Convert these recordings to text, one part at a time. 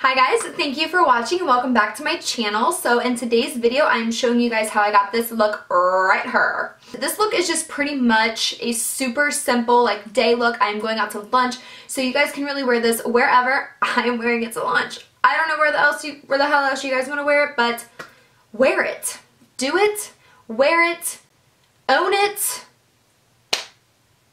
Hi guys, thank you for watching and welcome back to my channel. So in today's video, I'm showing you guys how I got this look right here. This look is just pretty much a super simple like day look. I'm going out to lunch, so you guys can really wear this wherever. I am wearing it to lunch. I don't know where the hell else you guys want to wear it, but wear it. Do it, wear it, own it,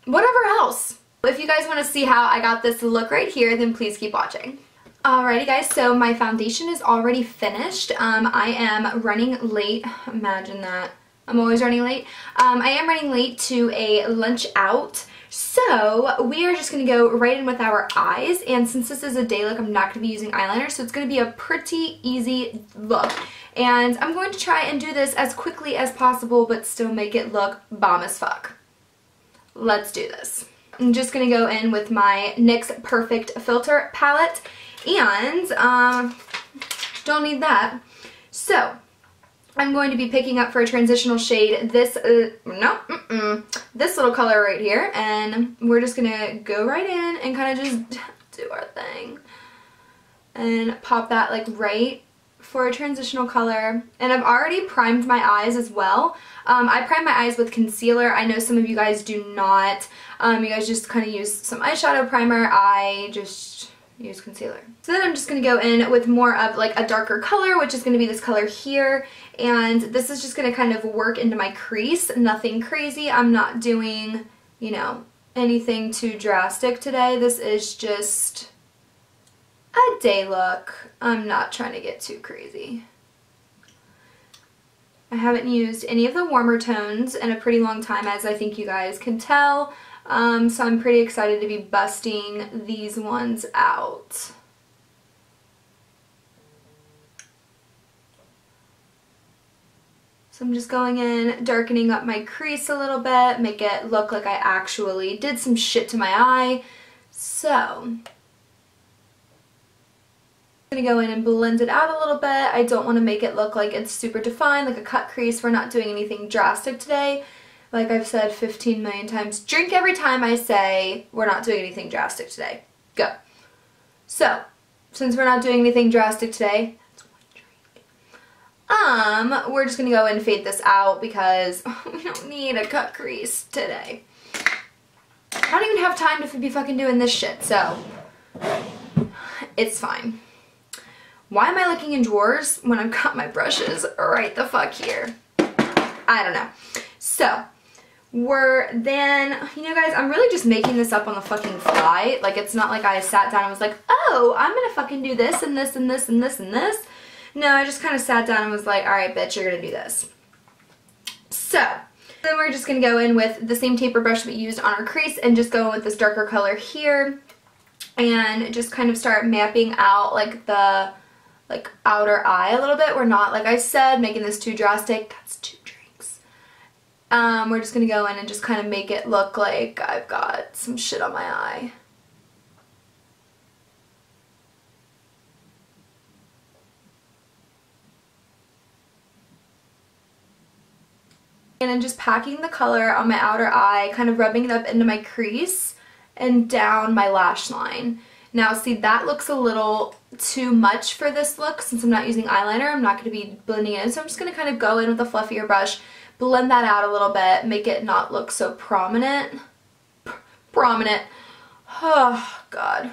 whatever else. If you guys want to see how I got this look right here, then please keep watching. Alrighty guys, so my foundation is already finished. I am running late. Imagine that. I'm always running late. I am running late to a lunch out. So we are just going to go right in with our eyes. And since this is a day look, I'm not going to be using eyeliner. So it's going to be a pretty easy look. And I'm going to try and do this as quickly as possible, but still make it look bomb as fuck. Let's do this. I'm just going to go in with my NYX Perfect Filter palette. And don't need that. So I'm going to be picking up for a transitional shade this this little color right here, and we're just gonna go right in and kind of just do our thing and pop that like right for a transitional color. And I've already primed my eyes as well. I prime my eyes with concealer. I know some of you guys do not. You guys just kind of use some eyeshadow primer. I just use concealer. So then I'm just going to go in with more of like a darker color, which is going to be this color here, and this is just going to kind of work into my crease. Nothing crazy. I'm not doing, you know, anything too drastic today. This is just a day look. I'm not trying to get too crazy. I haven't used any of the warmer tones in a pretty long time, as I think you guys can tell. So I'm pretty excited to be busting these ones out. So I'm just going in, darkening up my crease a little bit, make it look like I actually did some shit to my eye. So I'm going to go in and blend it out a little bit. I don't want to make it look like it's super defined, like a cut crease. We're not doing anything drastic today. Like I've said 15 million times, drink every time I say we're not doing anything drastic today. Go. So, since we're not doing anything drastic today, that's one drink. We're just gonna go and fade this out because we don't need a cut crease today. I don't even have time to be fucking doing this shit, so it's fine. Why am I looking in drawers when I've got my brushes right the fuck here? I don't know. So, you know guys, I'm really just making this up on the fucking fly. Like, it's not like I sat down and was like, oh, I'm gonna fucking do this and this and this and this and this. No, I just kind of sat down and was like, alright bitch, you're gonna do this. So, then we're just gonna go in with the same taper brush we used on our crease and just go in with this darker color here and just kind of start mapping out like the outer eye a little bit. We're not, like I said, making this too drastic. That's too drinks. We're just going to go in and just kind of make it look like I've got some shit on my eye. And then just packing the color on my outer eye, kind of rubbing it up into my crease and down my lash line. Now see, that looks a little too much for this look. Since I'm not using eyeliner, I'm not going to be blending it in. So I'm just going to kind of go in with a fluffier brush, blend that out a little bit, make it not look so prominent. Oh, God.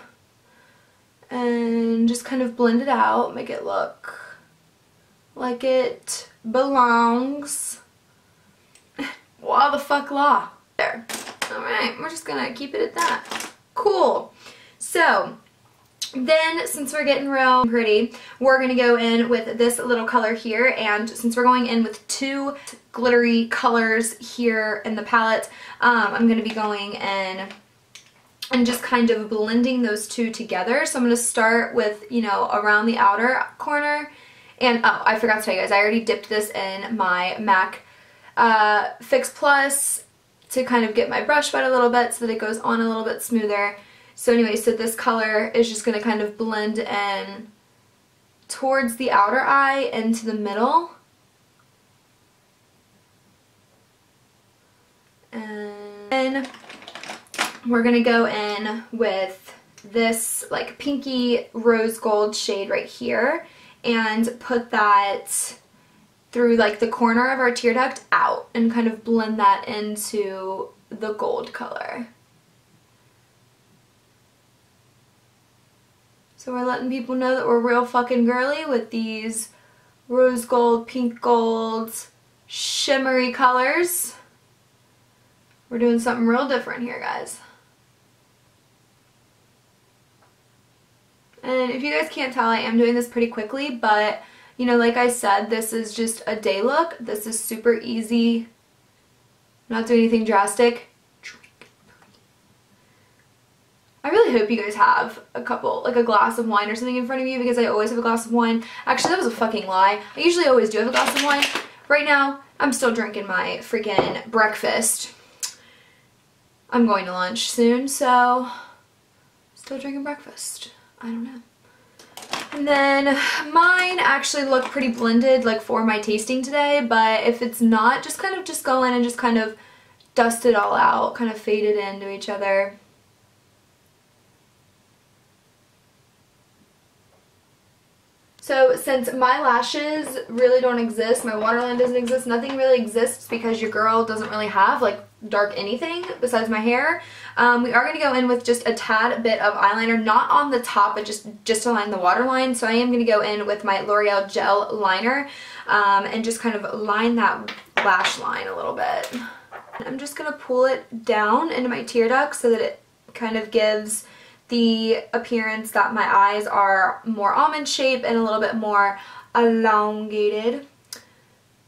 And just kind of blend it out, make it look like it belongs. Wow, the fuck law. There. Alright, we're just going to keep it at that. Cool. So, then, since we're getting real pretty, we're going to go in with this little color here, and since we're going in with two glittery colors here in the palette, I'm going to be going in and just kind of blending those two together. So I'm going to start with, you know, around the outer corner, and oh, I forgot to tell you guys, I already dipped this in my MAC Fix Plus to kind of get my brush wet a little bit so that it goes on a little bit smoother. So anyway, so this color is just going to kind of blend in towards the outer eye into the middle. And then we're going to go in with this like pinky rose gold shade right here and put that through like the corner of our tear duct out and kind of blend that into the gold color. So we're letting people know that we're real fucking girly with these rose gold, pink gold, shimmery colors. We're doing something real different here, guys. And if you guys can't tell, I am doing this pretty quickly, but you know, like I said, this is just a day look. This is super easy. Not doing anything drastic. I really hope you guys have a couple, like a glass of wine or something in front of you, because I always have a glass of wine. Actually, that was a fucking lie. I usually always do have a glass of wine. Right now, I'm still drinking my freaking breakfast. I'm going to lunch soon, so still drinking breakfast. I don't know. And then mine actually look pretty blended like for my tasting today, but if it's not, just go in and just kind of dust it all out, kind of fade it into each other. So since my lashes really don't exist, my waterline doesn't exist, nothing really exists because your girl doesn't really have like dark anything besides my hair, we are going to go in with just a tad bit of eyeliner, not on the top, but just to line the waterline. So I am going to go in with my L'Oreal Gel Liner and just kind of line that lash line a little bit. I'm just going to pull it down into my tear duct so that it kind of gives the appearance that my eyes are more almond shaped and a little bit more elongated,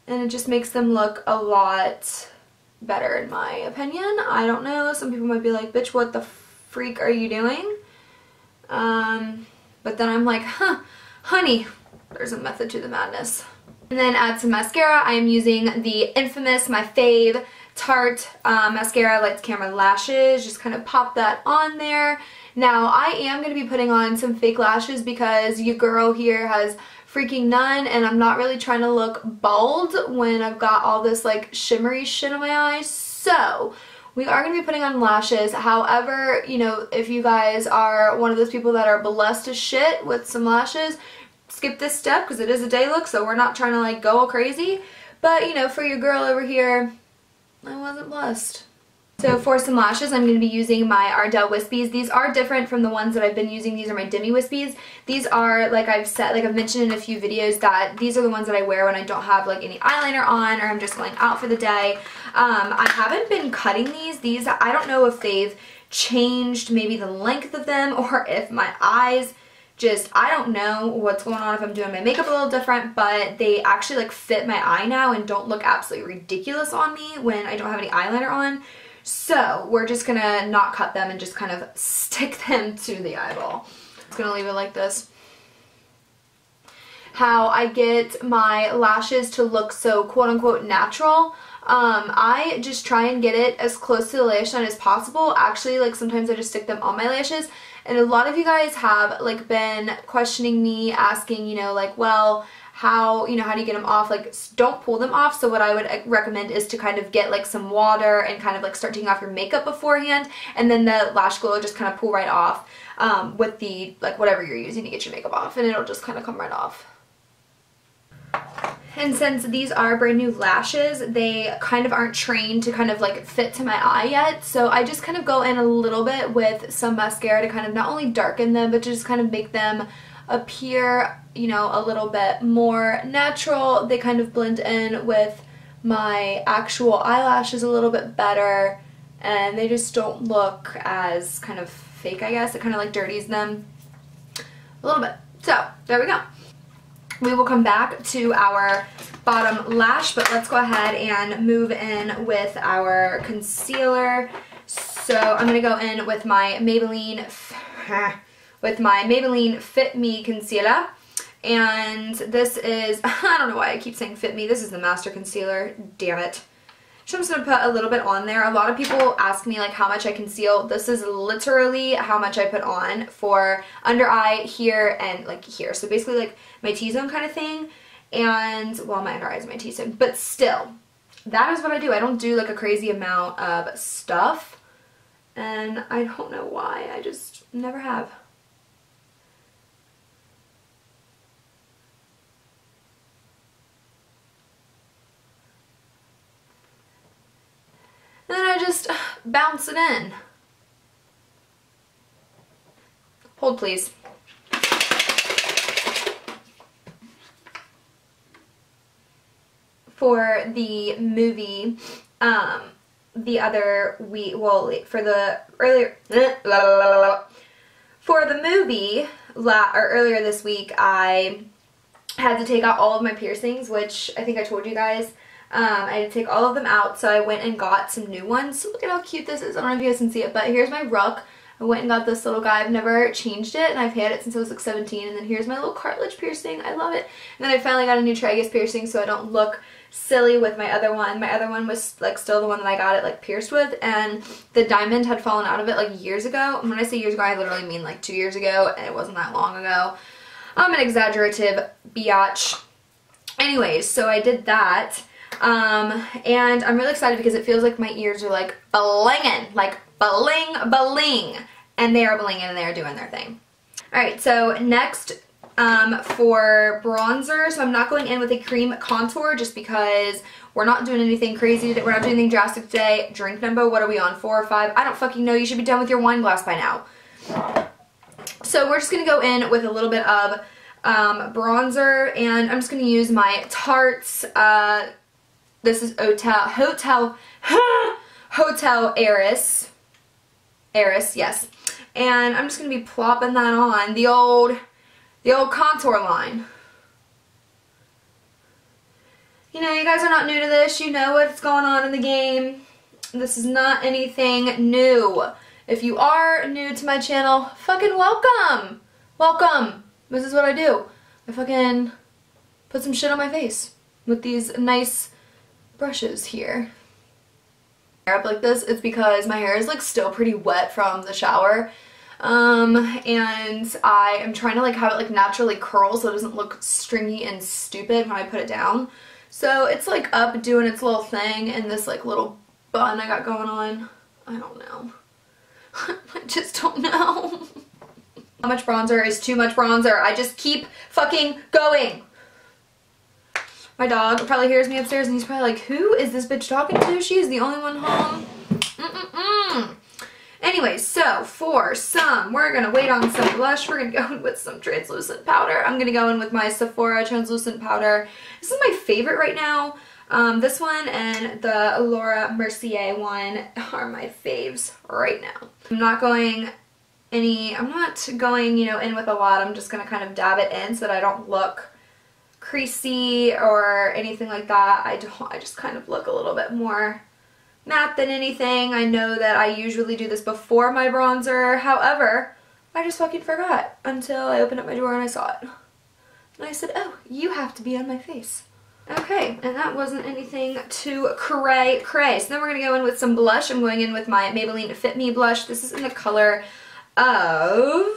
and it just makes them look a lot better in my opinion. I don't know, some people might be like, bitch, what the freak are you doing? But then I'm like, honey, there's a method to the madness. And then add some mascara. I am using the infamous, my fave, Tarte mascara Lights Camera Lashes. Just kind of pop that on there. Now I am going to be putting on some fake lashes because your girl here has freaking none, and I'm not really trying to look bald when I've got all this like shimmery shit on my eyes. So we are going to be putting on lashes. However, you know, if you guys are one of those people that are blessed as shit with some lashes, skip this step because it is a day look, so we're not trying to like go all crazy. But you know, for your girl over here, I wasn't blessed. So for some lashes, I'm going to be using my Ardell Wispies. These are different from the ones that I've been using. These are my Demi Wispies. These are, like I've mentioned in a few videos, that these are the ones that I wear when I don't have like any eyeliner on or I'm just going out for the day. I haven't been cutting these. These, I don't know if they've changed maybe the length of them or if my eyes just, I don't know what's going on, if I'm doing my makeup a little different, but they actually like fit my eye now and don't look absolutely ridiculous on me when I don't have any eyeliner on. So we're just gonna not cut them and just kind of stick them to the eyeball. Just gonna leave it like this. How I get my lashes to look so quote unquote natural. I just try and get it as close to the lash line as possible. Actually, like sometimes I just stick them on my lashes. And a lot of you guys have like been questioning me, asking, you know, like, well, how do you get them off? Like, don't pull them off. So what I would recommend is to kind of get like some water and kind of like start taking off your makeup beforehand, and then the lash glue will just kind of pull right off with the like whatever you're using to get your makeup off, and it'll just kind of come right off. And since these are brand new lashes, they kind of aren't trained to kind of like fit to my eye yet. So I just kind of go in a little bit with some mascara to kind of not only darken them, but to just kind of make them appear, you know, a little bit more natural. They kind of blend in with my actual eyelashes a little bit better, and they just don't look as kind of fake, I guess. It kind of like dirties them a little bit. So there we go. We will come back to our bottom lash, but let's go ahead and move in with our concealer. So I'm going to go in with my Maybelline Fit Me Concealer. And this is, I don't know why I keep saying Fit Me. This is the Master Concealer. Damn it. So I'm just going to put a little bit on there. A lot of people ask me like how much I conceal. This is literally how much I put on for under eye, here, and like here. So basically like my T-zone kind of thing. And, well, my under eye is my T-zone. But still, that is what I do. I don't do like a crazy amount of stuff. and I don't know why. I just never have. And then I just bounce it in. Hold please. For the movie, the other week, well, for the earlier, for the movie, earlier this week, I had to take out all of my piercings, which I think I told you guys. I had to take all of them out, so I went and got some new ones. Look at how cute this is. I don't know if you guys can see it, but here's my ruck. I went and got this little guy. I've never changed it, and I've had it since I was like 17. And then here's my little cartilage piercing. I love it. And then I finally got a new tragus piercing, so I don't look silly with my other one. My other one was like still the one that I got it like pierced with, and the diamond had fallen out of it like years ago. And when I say years ago, I literally mean like 2 years ago, and it wasn't that long ago. I'm an exaggerative biatch. Anyways, so I did that. And I'm really excited because it feels like my ears are like blinging, like bling bling, and they are blinging and they're doing their thing. Alright, so next for bronzer, so I'm not going in with a cream contour just because we're not doing anything crazy today. We're not doing anything drastic today. Drink number, what are we on, 4 or 5? I don't fucking know. You should be done with your wine glass by now. So we're just going to go in with a little bit of bronzer, and I'm just going to use my Tarte's, this is Hotel Heiress. Heiress, yes. And I'm just going to be plopping that on the old contour line. You know, you guys are not new to this. You know what's going on in the game. This is not anything new. If you are new to my channel, fucking welcome. Welcome. This is what I do. I fucking put some shit on my face with these nice brushes here. Up like this, it's because my hair is like still pretty wet from the shower, and I am trying to like have it like naturally curl so it doesn't look stringy and stupid when I put it down. So it's like up doing its little thing in this like little bun I got going on. I don't know. I just don't know. How much bronzer is too much bronzer? I just keep fucking going. My dog probably hears me upstairs and he's probably like, who is this bitch talking to? She is the only one home. Anyway, so for some, we're going to wait on some blush. We're going to go in with some translucent powder. I'm going to go in with my Sephora translucent powder. This is my favorite right now. This one and the Laura Mercier one are my faves right now. I'm not going, you know, in with a lot. I'm just going to kind of dab it in so that I don't look creasy or anything like that. I just kind of look a little bit more matte than anything. I know that I usually do this before my bronzer. However, I just fucking forgot until I opened up my drawer and I saw it. And I said, oh, you have to be on my face. Okay, and that wasn't anything too cray. So then we're going to go in with some blush. I'm going in with my Maybelline Fit Me blush. This is in the color of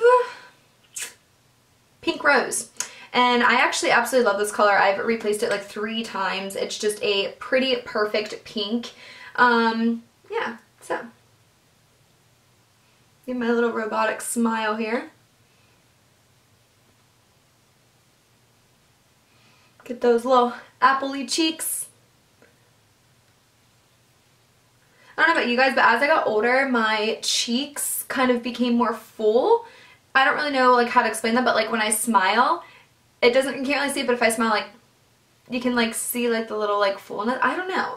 Pink Rose. And I actually absolutely love this color. I've replaced it like 3 times. It's just a pretty perfect pink. Yeah, so. Give my little robotic smile here. Get those little apple-y cheeks. I don't know about you guys, but as I got older, my cheeks kind of became more full. I don't really know like how to explain that, but like when I smile, it doesn't, you can't really see it, but if I smile, like, you can like see like the little like fullness. I don't know.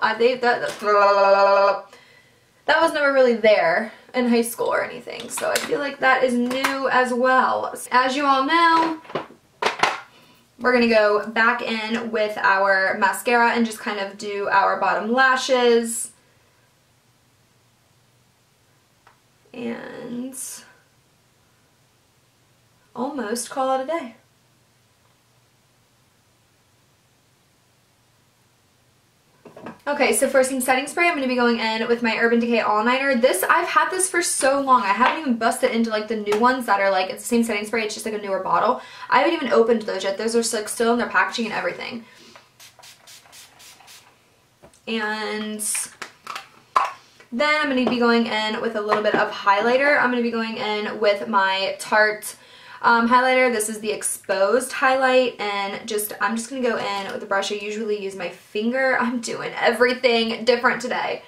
That was never really there in high school or anything, so I feel like that is new as well. As you all know, we're going to go back in with our mascara and just kind of do our bottom lashes. And almost call it a day. Okay, so for some setting spray, I'm going to be going in with my Urban Decay All-Nighter. This, I've had this for so long. I haven't even busted into like the new ones that are like, it's the same setting spray, it's just like a newer bottle. I haven't even opened those yet. Those are like still in their packaging and everything. And Then I'm going to be going in with a little bit of highlighter. I'm going to be going in with my Tarte highlighter. This is the exposed highlight, and I'm just going to go in with a brush. I usually use my finger. I'm doing everything different today.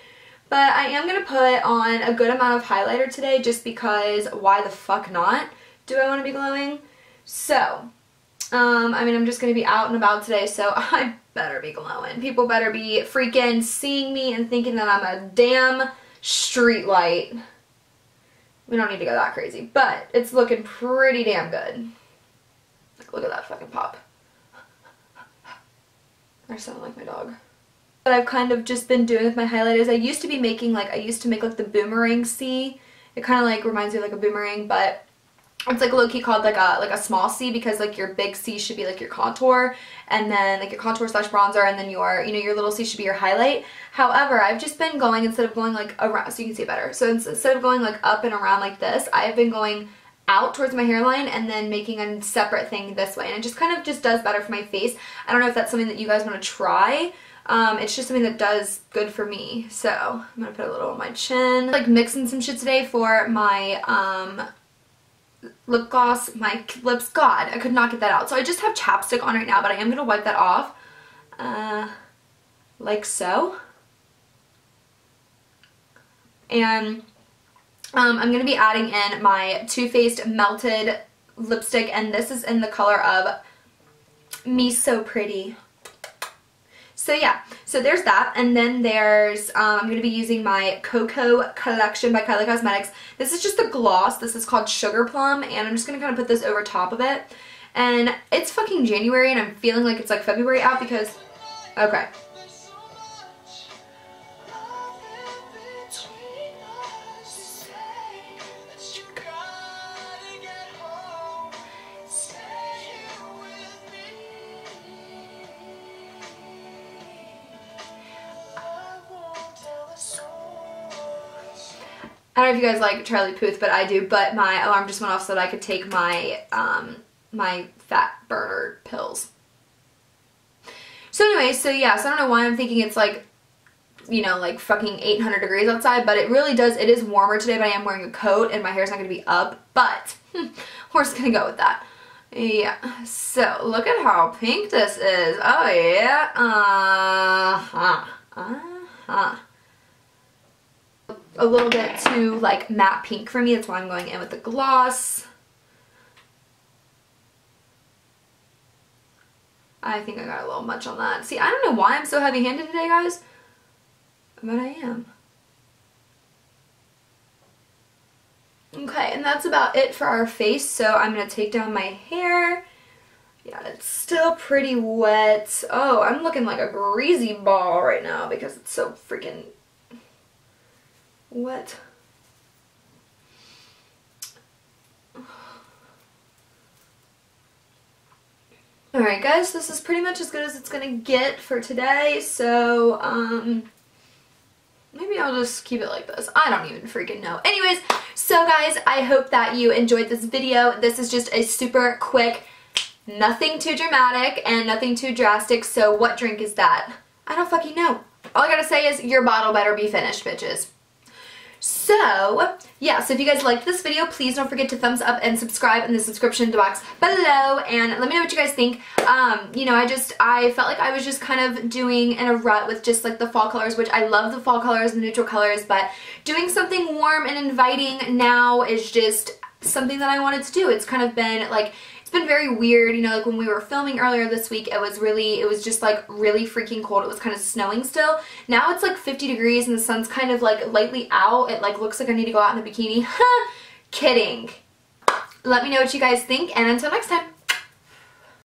But I am going to put on a good amount of highlighter today just because why the fuck not? Do I want to be glowing? So, I mean, I'm just going to be out and about today, so I better be glowing. People better be freaking seeing me and thinking that I'm a damn street light. We don't need to go that crazy, but it's looking pretty damn good. Look at that fucking pop. I sound like my dog. What I've kind of just been doing with my highlighters, I used to make like the boomerang C. It kind of like reminds me of like a boomerang, but it's like low-key called like a small C, because like your big C should be like your contour, and then like your contour slash bronzer, and then your, you know, your little C should be your highlight. However, I've just been going, instead of going like around, so you can see it better, so instead of going like up and around like this, I've been going out towards my hairline and then making a separate thing this way, and it just kind of just does better for my face. I don't know if that's something that you guys want to try. It's just something that does good for me. So I'm gonna put a little on my chin, like mixing some shit today for my lip gloss. My lips, god, I could not get that out. So I just have chapstick on right now, but I am gonna wipe that off like so. And I'm gonna be adding in my Too Faced melted lipstick, and this is in the color of Miso Pretty. So yeah, so there's that, and then there's, I'm going to be using my Koko collection by Kylie Cosmetics. This is just a gloss. This is called Sugar Plum, and I'm just going to kind of put this over top of it. And it's fucking January, and I'm feeling like it's like February out because, okay. I don't know if you guys like Charlie Puth, but I do, but my alarm just went off so that I could take my, my fat burner pills. So anyway, so yeah, so I don't know why I'm thinking it's like, you know, like fucking 800 degrees outside, but it really does, it is warmer today, but I am wearing a coat and my hair's not going to be up, but we're just going to go with that. Yeah, so look at how pink this is. Oh yeah, a little bit too like matte pink for me. That's why I'm going in with the gloss. I think I got a little much on that. See, I don't know why I'm so heavy-handed today, guys, but I am. Okay, and that's about it for our face. So I'm going to take down my hair. Yeah, it's still pretty wet. Oh, I'm looking like a greasy ball right now because it's so freaking wet. Alright guys, this is pretty much as good as it's gonna get for today, so maybe I'll just keep it like this. I don't even freaking know. Anyways, so guys, I hope that you enjoyed this video. This is just a super quick, nothing too dramatic and nothing too drastic. So what drink is that? I don't fucking know. All I gotta say is your bottle better be finished, bitches. So, yeah, so if you guys liked this video, please don't forget to thumbs up and subscribe in the subscription box below, and let me know what you guys think. You know, I felt like I was just kind of doing in a rut with just like the fall colors, which I love the fall colors and the neutral colors, but doing something warm and inviting now is just something that I wanted to do. It's kind of been like, it's been very weird, you know, like when we were filming earlier this week, it was just like really freaking cold. It was kind of snowing still. Now it's like 50 degrees and the sun's kind of like lightly out. It like looks like I need to go out in a bikini. Kidding. Let me know what you guys think, and until next time.